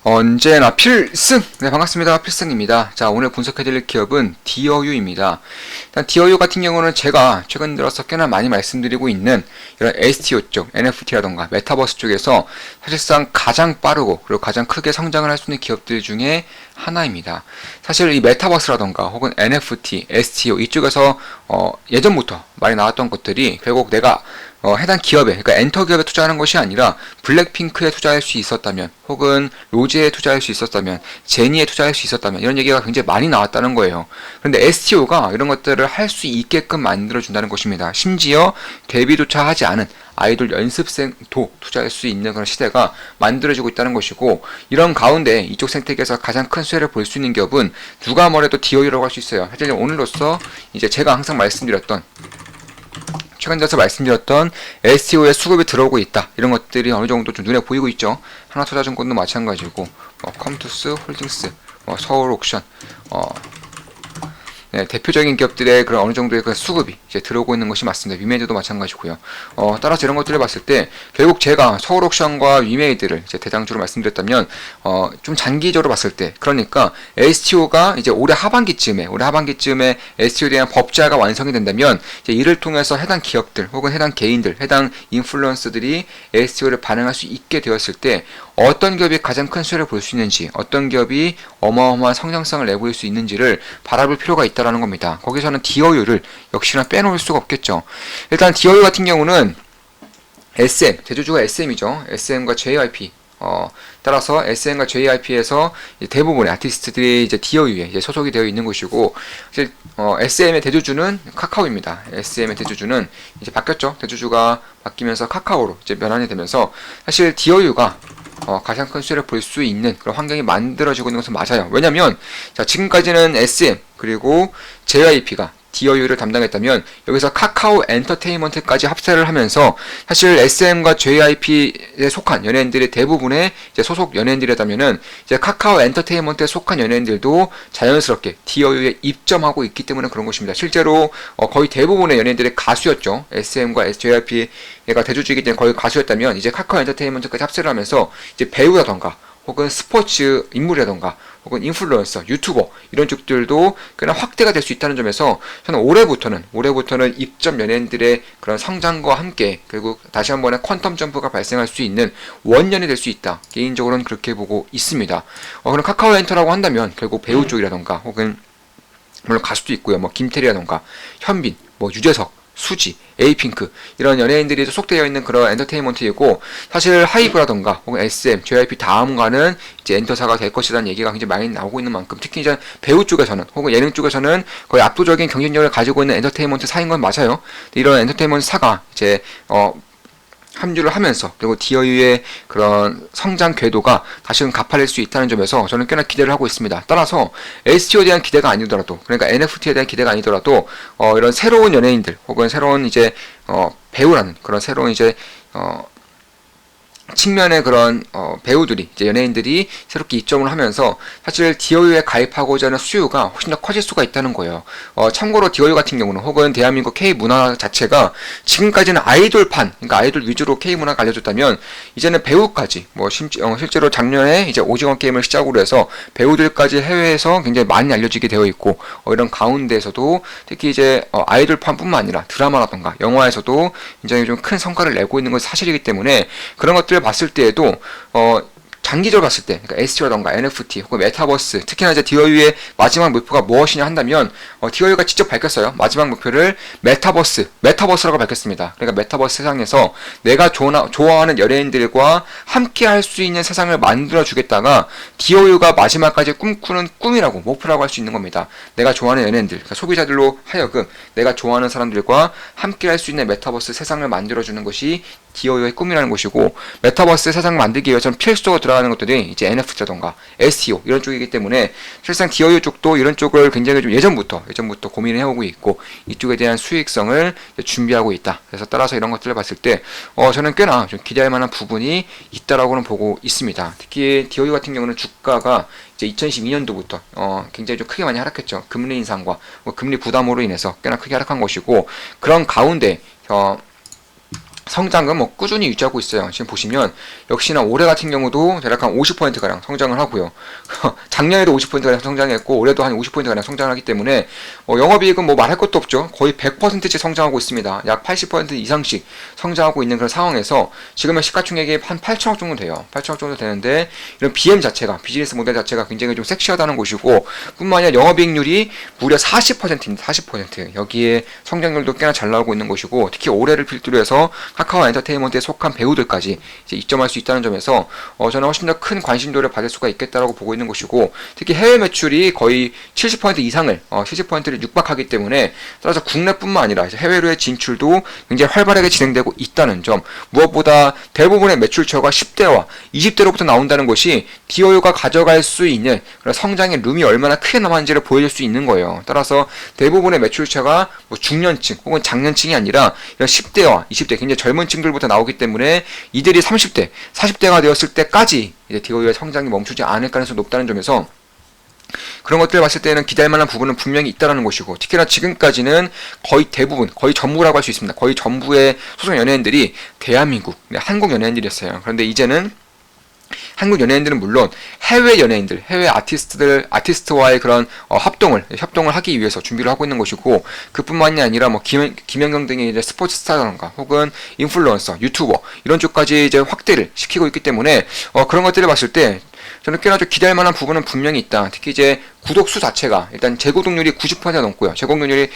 언제나 필승! 네, 반갑습니다. 필승입니다. 자, 오늘 분석해드릴 기업은 디어유입니다. 일단 디어유 같은 경우는 제가 최근 들어서 꽤나 많이 말씀드리고 있는 이런 STO 쪽, NFT라던가 메타버스 쪽에서 사실상 가장 빠르고 그리고 가장 크게 성장을 할 수 있는 기업들 중에 하나입니다. 사실 이 메타버스라던가 혹은 NFT, STO 이쪽에서 예전부터 많이 나왔던 것들이 결국 내가 해당 기업에, 그러니까 엔터 기업에 투자하는 것이 아니라 블랙핑크에 투자할 수 있었다면, 혹은 로즈에 투자할 수 있었다면, 제니에 투자할 수 있었다면, 이런 얘기가 굉장히 많이 나왔다는 거예요. 그런데 STO가 이런 것들을 할 수 있게끔 만들어준다는 것입니다. 심지어 데뷔조차 하지 않은 아이돌 연습생도 투자할 수 있는 그런 시대가 만들어지고 있다는 것이고, 이런 가운데 이쪽 생태계에서 가장 큰 수혜를 볼 수 있는 기업은 누가 뭐래도 디오유라고 할 수 있어요. 사실 오늘로써 이제 제가 항상 말씀드렸던 최근 들어서 말씀드렸던 STO에 수급이 들어오고 있다. 이런 것들이 어느 정도 좀 눈에 보이고 있죠. 하나투자증권도 마찬가지고, 컴투스 홀딩스, 서울옥션, 네, 대표적인 기업들의 그런 어느 정도의 그 수급이 이제 들어오고 있는 것이 맞습니다. 위메이드도 마찬가지고요. 따라서 이런 것들을 봤을 때 결국 제가 서울옥션과 위메이드를 이제 대장주로 말씀드렸다면 좀 장기적으로 봤을 때, 그러니까 STO가 이제 올해 하반기쯤에 STO에 대한 법제화가 완성이 된다면 이제 이를 통해서 해당 기업들 혹은 해당 개인들, 해당 인플루언서들이 STO를 반응할 수 있게 되었을 때 어떤 기업이 가장 큰 수혜를 볼 수 있는지, 어떤 기업이 어마어마한 성장성을 내보일 수 있는지를 바라볼 필요가 있다라는 겁니다. 거기서는 디어유를 역시나 빼놓을 수가 없겠죠. 일단 디어유 같은 경우는 SM, 대주주가 SM이죠. SM과 JYP. 따라서 SM과 JYP에서 대부분의 아티스트들이 이제 디어유에 이제 소속이 되어 있는 것이고, 이제 SM의 대주주는 카카오입니다. SM의 대주주는 이제 바뀌었죠. 대주주가 바뀌면서 카카오로 이제 변환이 되면서 사실 디어유가 가장 큰 수혜를 볼 수 있는 그런 환경이 만들어지고 있는 것은 맞아요. 왜냐면 자, 지금까지는 SM 그리고 JYP가 디어유를 담당했다면 여기서 카카오 엔터테인먼트까지 합세를 하면서 사실 SM과 JYP에 속한 연예인들이 대부분의 이제 소속 연예인들이라면은 이제 카카오 엔터테인먼트에 속한 연예인들도 자연스럽게 디어유에 입점하고 있기 때문에 그런 것입니다. 실제로 거의 대부분의 연예인들이 가수였죠. SM과 JYP가 대주주이기 때문에 거의 가수였다면 이제 카카오 엔터테인먼트까지 합세를 하면서 이제 배우라던가 혹은 스포츠 인물이라던가 혹은 인플루언서, 유튜버 이런 쪽들도 꽤나 확대가 될 수 있다는 점에서 저는 올해부터는 입점 연예인들의 그런 성장과 함께 결국 다시 한 번의 퀀텀 점프가 발생할 수 있는 원년이 될 수 있다. 개인적으로는 그렇게 보고 있습니다. 그럼 카카오 엔터라고 한다면 결국 배우 쪽이라던가 혹은 물론 가수도 있고요. 김태리라던가 현빈, 유재석, 수지, 에이핑크 이런 연예인들이 속되어 있는 그런 엔터테인먼트이고, 사실 하이브라던가 혹은 SM, JYP 다음가는 이제 엔터사가 될 것이라는 얘기가 굉장히 많이 나오고 있는 만큼 특히 이제 배우 쪽에서는 혹은 예능 쪽에서는 거의 압도적인 경쟁력을 가지고 있는 엔터테인먼트 사인 건 맞아요. 이런 엔터테인먼트 사가 이제 합류를 하면서 그리고 디어유의 그런 성장 궤도가 다시금 가파를 수 있다는 점에서 저는 꽤나 기대를 하고 있습니다. 따라서 STO에 대한 기대가 아니더라도, 그러니까 NFT에 대한 기대가 아니더라도 이런 새로운 연예인들 혹은 새로운 이제 배우라는 그런 새로운 이제 측면의 그런 배우들이 이제 연예인들이 새롭게 입점을 하면서 사실 디어유에 가입하고자 하는 수요가 훨씬 더 커질 수가 있다는 거예요. 참고로 디어유 같은 경우는 혹은 대한민국 K 문화 자체가 지금까지는 아이돌판, 그러니까 아이돌 위주로 K 문화가 알려졌다면 이제는 배우까지 실제로 작년에 이제 오징어 게임을 시작으로 해서 배우들까지 해외에서 굉장히 많이 알려지게 되어 있고, 이런 가운데에서도 특히 이제 아이돌판뿐만 아니라 드라마라던가 영화에서도 굉장히 좀 큰 성과를 내고 있는 것이 사실이기 때문에 그런 것들을 봤을 때에도 장기적으로 봤을 때, 그러니까 STO라던가 NFT 혹은 메타버스, 특히나 이제 디어유의 마지막 목표가 무엇이냐 한다면 디어유가 직접 밝혔어요. 마지막 목표를 메타버스라고 밝혔습니다. 그러니까 메타버스 세상에서 내가 좋아하는 연예인들과 함께 할 수 있는 세상을 만들어 주겠다가 디어유가 마지막까지 꿈꾸는 꿈이라고, 목표라고 할 수 있는 겁니다. 내가 좋아하는 연예인들, 그러니까 소비자들로 하여금 내가 좋아하는 사람들과 함께 할 수 있는 메타버스 세상을 만들어 주는 것이 디어유의 꿈이라는 것이고, 메타버스 세상 만들기 위해서는 필수적으로 들어가는 것들이 이제 NFT라던가 SEO 이런 쪽이기 때문에 실상 디어유 쪽도 이런 쪽을 굉장히 좀 예전부터 고민을 해오고 있고, 이쪽에 대한 수익성을 준비하고 있다. 그래서 따라서 이런 것들을 봤을 때 저는 꽤나 좀 기대할 만한 부분이 있다라고는 보고 있습니다. 특히 디어유 같은 경우는 주가가 이제 2012년도부터 굉장히 좀 크게 많이 하락했죠. 금리 인상과 금리 부담으로 인해서 꽤나 크게 하락한 것이고, 그런 가운데 성장은 뭐 꾸준히 유지하고 있어요. 지금 보시면 역시나 올해 같은 경우도 대략 한 50%가량 성장을 하고요. 작년에도 50%가량 성장했고 올해도 한 50%가량 성장을 하기 때문에 영업이익은 뭐 말할 것도 없죠. 거의 100%씩 성장하고 있습니다. 약 80% 이상씩 성장하고 있는 그런 상황에서 지금은 시가총액이 한 8천억 정도 돼요. 8천억 정도 되는데 이런 BM 자체가 비즈니스 모델 자체가 굉장히 좀 섹시하다는 것이고 뿐만 아니라 영업이익률이 무려 40%입니다. 40%. 여기에 성장률도 꽤나 잘 나오고 있는 것이고 특히 올해를 필두로 해서 카카오 엔터테인먼트에 속한 배우들까지 이제 입점할 수 있다는 점에서 저는 훨씬 더 큰 관심도를 받을 수가 있겠다라고 보고 있는 것이고 특히 해외 매출이 거의 70% 이상을 70%를 육박하기 때문에 따라서 국내뿐만 아니라 이제 해외로의 진출도 굉장히 활발하게 진행되고 있다는 점 무엇보다 대부분의 매출처가 10대와 20대로부터 나온다는 것이 디오유가 가져갈 수 있는 그런 성장의 룸이 얼마나 크게 남았는지를 보여줄 수 있는 거예요. 따라서 대부분의 매출처가 뭐 중년층 혹은 장년층이 아니라 이런 10대와 20대 굉장히 젊은 층들부터 나오기 때문에 이들이 30대, 40대가 되었을 때까지 이제 디오유의 성장이 멈추지 않을 가능성이 높다는 점에서 그런 것들을 봤을 때는 기대할 만한 부분은 분명히 있다는 것이고 특히나 지금까지는 거의 대부분, 거의 전부라고 할 수 있습니다. 거의 전부의 소속 연예인들이 대한민국, 한국 연예인들이었어요. 그런데 이제는 한국 연예인들은 물론 해외 연예인들, 해외 아티스트와의 그런 협동을 하기 위해서 준비를 하고 있는 것이고 그뿐만이 아니라 뭐 김연경 등의 이제 스포츠 스타라던가 혹은 인플루언서, 유튜버 이런 쪽까지 이제 확대를 시키고 있기 때문에 그런 것들을 봤을 때 저는 꽤나 좀 기대할 만한 부분은 분명히 있다. 특히 이제 구독 수 자체가 일단 재구독률이 90%가 넘고요. 제 구독률이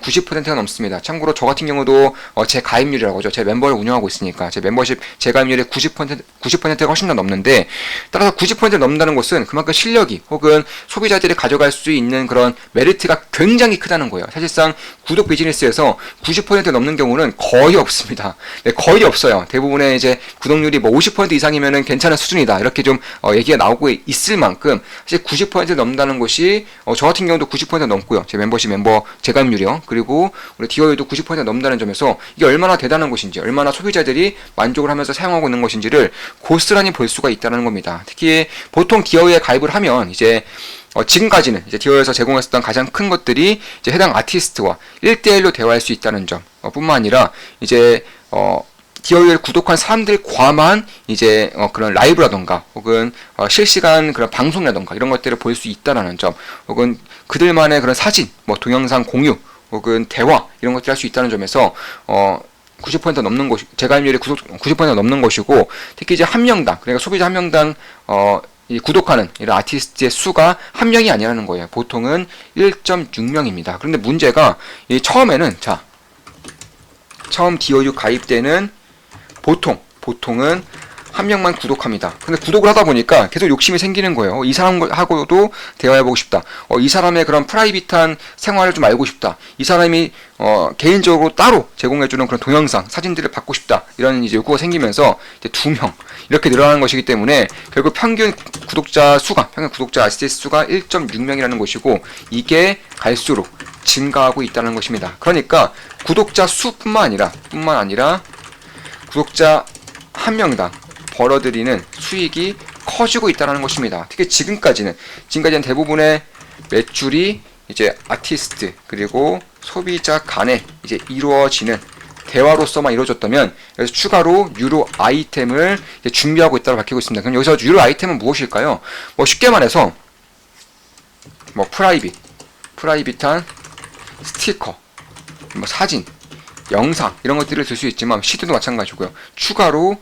90%가 넘습니다. 참고로 저 같은 경우도 제 가입률이라고 하죠. 제 멤버를 운영하고 있으니까 제 멤버십 제 가입률이 90%가 훨씬 더 넘는데 따라서 90%를 넘는다는 것은 그만큼 실력이 혹은 소비자들이 가져갈 수 있는 그런 메리트가 굉장히 크다는 거예요. 사실상 구독 비즈니스에서 90% 넘는 경우는 거의 없습니다. 네, 거의 없어요. 대부분의 이제 구독률이 뭐 50% 이상이면은 괜찮은 수준이다. 이렇게 좀 얘기가 나오고 있을 만큼 사실 90% 넘는다는 것이 저 같은 경우도 90% 넘고요. 제 멤버 재가입률이요. 그리고 우리 디오유도 90% 넘는다는 점에서 이게 얼마나 대단한 것인지, 얼마나 소비자들이 만족을 하면서 사용하고 있는 것인지를 고스란히 볼 수가 있다는 겁니다. 특히 보통 디오유에 가입을 하면 이제 지금까지는 이제 디오유에서 제공했었던 가장 큰 것들이 이제 해당 아티스트와 1대1로 대화할 수 있다는 점 뿐만 아니라 이제 디오유를 구독한 사람들과만 이제 그런 라이브라던가 혹은 실시간 그런 방송이라던가 이런 것들을 볼 수 있다라는 점 혹은 그들만의 그런 사진, 뭐 동영상 공유 혹은 대화 이런 것들을 할 수 있다는 점에서 90% 넘는 것이 재가입률이 90% 넘는 것이고 특히 이제 한 명당 그러니까 소비자 한 명당 이 구독하는 이런 아티스트의 수가 한 명이 아니라는 거예요. 보통은 1.6명입니다. 그런데 문제가 처음에는 처음 디오유 가입 때는 보통은 한 명만 구독합니다. 근데 구독을 하다 보니까 계속 욕심이 생기는 거예요. 이 사람하고도 대화해보고 싶다. 이 사람의 그런 프라이빗한 생활을 좀 알고 싶다. 이 사람이 개인적으로 따로 제공해주는 그런 동영상, 사진들을 받고 싶다. 이런 이제 욕구가 생기면서 이제 2명 이렇게 늘어나는 것이기 때문에 결국 평균 구독자 아티스트 수가 1.6명이라는 것이고 이게 갈수록 증가하고 있다는 것입니다. 그러니까 구독자 수뿐만 아니라 구독자 한 명당 벌어들이는 수익이 커지고 있다는 것입니다. 특히 지금까지는 대부분의 매출이 이제 아티스트 그리고 소비자 간에 이제 이루어지는 대화로서만 이루어졌다면 여기서 추가로 유료 아이템을 이제 준비하고 있다고 밝히고 있습니다. 그럼 여기서 유료 아이템은 무엇일까요? 뭐 쉽게 말해서 뭐 프라이빗한 스티커, 뭐 사진, 영상 이런 것들을 들 수 있지만 시드도 마찬가지고요. 추가로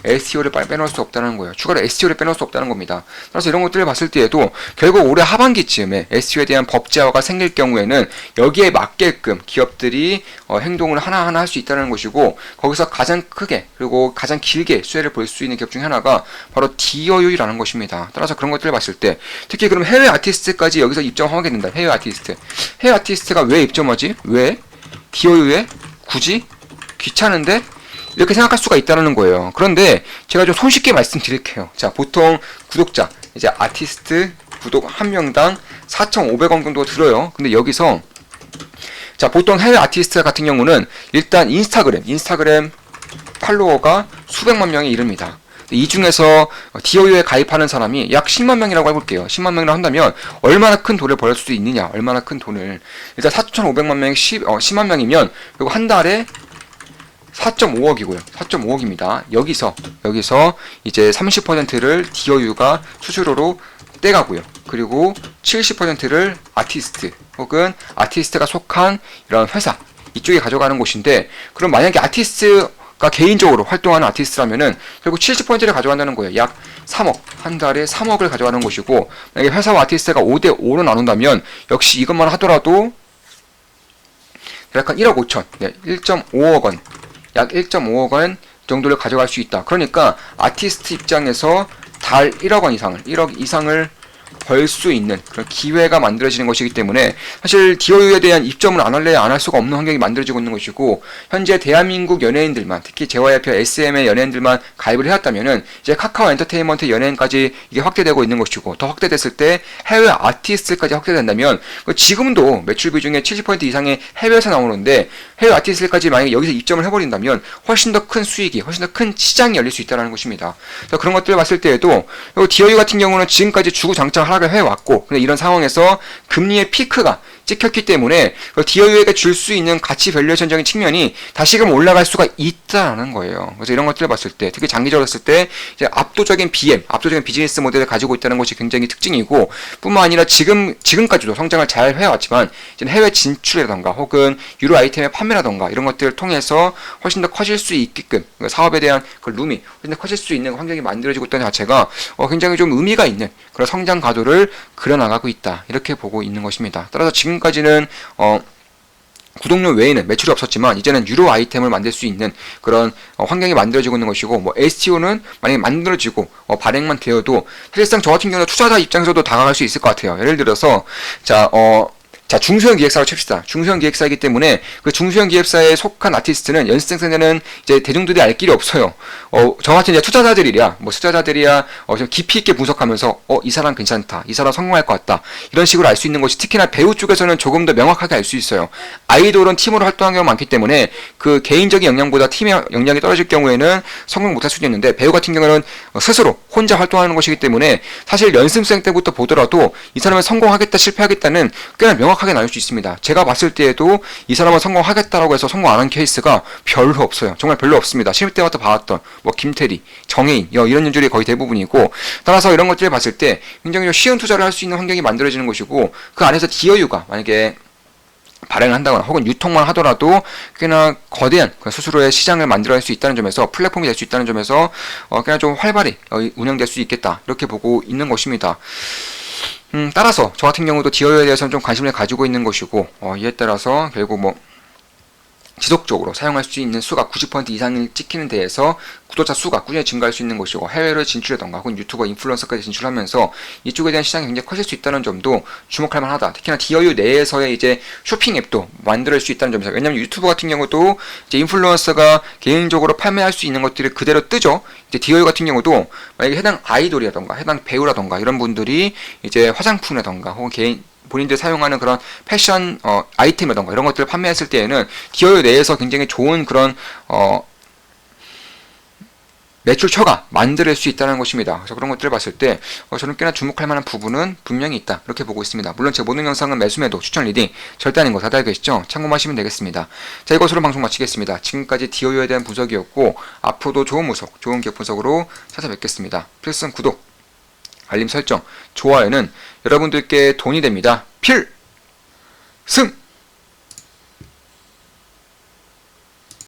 SEO를 빼놓을 수 없다는 거예요. 추가로 SEO를 빼놓을 수 없다는 겁니다. 따라서 이런 것들을 봤을 때에도 결국 올해 하반기쯤에 SEO에 대한 법제화가 생길 경우에는 여기에 맞게끔 기업들이 행동을 하나하나 할 수 있다는 것이고 거기서 가장 크게 그리고 가장 길게 수혜를 볼 수 있는 기업 중에 하나가 바로 디오유라는 것입니다. 따라서 그런 것들을 봤을 때 특히 그럼 해외 아티스트까지 여기서 입점하게 된다. 해외 아티스트가 왜 입점하지? 왜? 디오유에? 굳이? 귀찮은데? 이렇게 생각할 수가 있다는 거예요. 그런데 제가 좀 손쉽게 말씀드릴게요. 자, 보통 구독자, 이제 아티스트 구독 한 명당 4,500원 정도 들어요. 근데 여기서 자, 보통 해외 아티스트 같은 경우는 일단 인스타그램 팔로워가 수백만 명에 이릅니다. 이 중에서 디오유에 가입하는 사람이 약 10만 명이라고 해볼게요. 10만 명이라고 한다면 얼마나 큰 돈을 벌 수 있느냐? 일단 4,500만 명이 10만 명이면 그리고 한 달에 4.5억이고요. 4.5억입니다. 여기서 이제 30%를 DOU가 수수료로 떼가고요. 그리고 70%를 아티스트 혹은 아티스트가 속한 이런 회사 이쪽에 가져가는 곳인데, 그럼 만약에 아티스트가 개인적으로 활동하는 아티스트라면은 결국 70%를 가져간다는 거예요. 약 3억, 한 달에 3억을 가져가는 것이고, 만약에 회사와 아티스트가 5대5로 나눈다면 역시 이것만 하더라도 약간 1억 5천, 1.5억 원, 약 1.5억 원 정도를 가져갈 수 있다. 그러니까 아티스트 입장에서 달 1억 원 이상을, 1억 이상을 벌 수 있는 그런 기회가 만들어지는 것이기 때문에 사실 DOU에 대한 입점을 안 할래야 안 할 수가 없는 환경이 만들어지고 있는 것이고, 현재 대한민국 연예인들만, 특히 JYP, SM의 연예인들만 가입을 해왔다면은 이제 카카오 엔터테인먼트 연예인까지 이게 확대되고 있는 것이고, 더 확대됐을 때 해외 아티스트까지 확대된다면 지금도 매출 비중의 70% 이상의 해외에서 나오는데 해외 아티스트까지 만약에 여기서 입점을 해버린다면 훨씬 더 큰 수익이, 훨씬 더 큰 시장이 열릴 수 있다는 것입니다. 그래서 그런 것들을 봤을 때에도 DOU 같은 경우는 지금까지 주구장창 하락을 해왔고, 근데 이런 상황에서 금리의 피크가 찍혔기 때문에 DOU에게 줄 수 있는 가치 밸류에이션적인 측면이 다시금 올라갈 수가 있다는 거예요. 그래서 이런 것들을 봤을 때, 특히 장기적으로 봤을 때 이제 압도적인 BM, 압도적인 비즈니스 모델을 가지고 있다는 것이 굉장히 특징이고, 뿐만 아니라 지금까지도 성장을 잘 해왔지만 이제 해외 진출이라던가 혹은 유료 아이템의 판매라던가 이런 것들을 통해서 훨씬 더 커질 수 있게끔 사업에 대한 그 룸이 훨씬 더 커질 수 있는 환경이 만들어지고 있다는 자체가 굉장히 좀 의미가 있는 그런 성장 가도를 그려나가고 있다, 이렇게 보고 있는 것입니다. 따라서 지금까지는 구독료 외에는 매출이 없었지만 이제는 유료 아이템을 만들 수 있는 그런 환경이 만들어지고 있는 것이고, 뭐 STO는 만약에 만들어지고 발행만 되어도 사실상 저 같은 경우는 투자자 입장에서도 다가갈 수 있을 것 같아요. 예를 들어서 중소형 기획사로 칩시다. 중소형 기획사이기 때문에 그 중소형 기획사에 속한 아티스트는 연습생들은 이제 대중들이 알 길이 없어요. 저 같은 이제 투자자들이야 좀 깊이 있게 분석하면서 이 사람 괜찮다, 이 사람 성공할 것 같다, 이런 식으로 알 수 있는 것이, 특히나 배우 쪽에서는 조금 더 명확하게 알 수 있어요. 아이돌은 팀으로 활동하는 경우가 많기 때문에 그 개인적인 역량보다 팀의 역량이 떨어질 경우에는 성공 못할 수도 있는데, 배우 같은 경우는 스스로 혼자 활동하는 것이기 때문에 사실 연습생 때부터 보더라도 이 사람은 성공하겠다 실패하겠다는 꽤나 명확하게 나눌 수 있습니다. 제가 봤을 때에도 이 사람은 성공하겠다라고 해서 성공 안 한 케이스가 별로 없어요. 정말 별로 없습니다. 신입 때부터 봐왔던 김태리, 정혜인 이런 연줄이 거의 대부분이고, 따라서 이런 것들을 봤을 때 굉장히 쉬운 투자를 할 수 있는 환경이 만들어지는 것이고, 그 안에서 DOU가 만약에 발행을 한다거나 혹은 유통만 하더라도 꽤나 거대한 스스로의 시장을 만들어낼 수 있다는 점에서, 플랫폼이 될 수 있다는 점에서 꽤나 좀 활발히 운영될 수 있겠다, 이렇게 보고 있는 것입니다. 따라서 저 같은 경우도 DOU에 대해서는 좀 관심을 가지고 있는 것이고, 이에 따라서 결국 지속적으로 사용할 수 있는 수가 90% 이상을 찍히는 데에서 구독자 수가 꾸준히 증가할 수 있는 것이고, 해외로 진출하던가 혹은 유튜버 인플루언서까지 진출하면서 이쪽에 대한 시장이 굉장히 커질 수 있다는 점도 주목할 만하다. 특히나 DOU 내에서의 이제 쇼핑 앱도 만들 수 있다는 점에서, 왜냐하면 유튜브 같은 경우도 이제 인플루언서가 개인적으로 판매할 수 있는 것들을 그대로 뜨죠. 이제 DOU 같은 경우도 만약에 해당 아이돌이라던가 해당 배우라던가 이런 분들이 이제 화장품이라던가 혹은 본인들 사용하는 그런 패션 아이템이라던가 이런 것들을 판매했을 때에는 DOU 내에서 굉장히 좋은 그런 매출처가 만들 수 있다는 것입니다. 그래서 그런 것들을 봤을 때 저는 꽤나 주목할 만한 부분은 분명히 있다, 이렇게 보고 있습니다. 물론 제 모든 영상은 매수매도, 추천 리딩 절대 아닌 거 다들 알고 계시죠? 참고하시면 되겠습니다. 자, 이것으로 방송 마치겠습니다. 지금까지 DOU에 대한 분석이었고, 앞으로도 좋은 분석, 좋은 기업 분석으로 찾아뵙겠습니다. 필승 구독, 알림 설정, 좋아요는 여러분들께 돈이 됩니다. 필승!